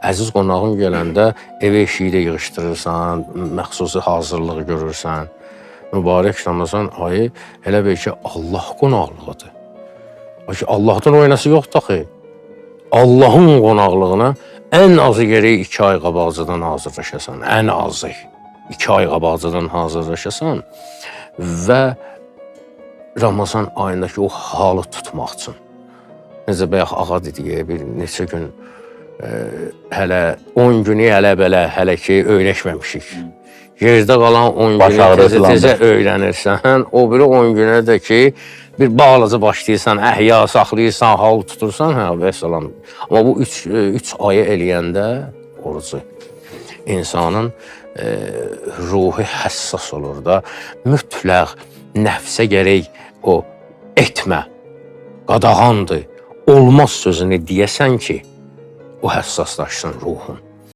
əziz qonağın gələndə evə eşiyi də yığışdırırsan, məxsusi hazırlıq görürsən. Mübarək Ramazan ayı elə bil ki, Allah qonaqlığıdır. Allahdan oynası yoxdur axı. Allahın qonaqlığına ən azı gərək 2 ay qabaqcadan hazırlaşasan. Ən azı 2 ay qabaqcadan hazırlaşasan və Ramazan ayındakı o halı tutmaq üçün. Necə bayaq ağa dedik, bir neçə gün hələ 10 günü hələ hələ ki öyrəşməmişik. Yerdə qalan 10 günü tezə öyrənirsən, o biri 10 günə də ki, bir bağlaca başlayırsan, əhya saxlayırsan, hal tutursan, və salam. Amma bu 3 ayı eləyəndə orucu insanın ruhi həssas olur da, mütləq nəfsə gərək o etmə, qadağandır, olmaz sözünü deyəsən ki, o həssaslaşsın ruhun.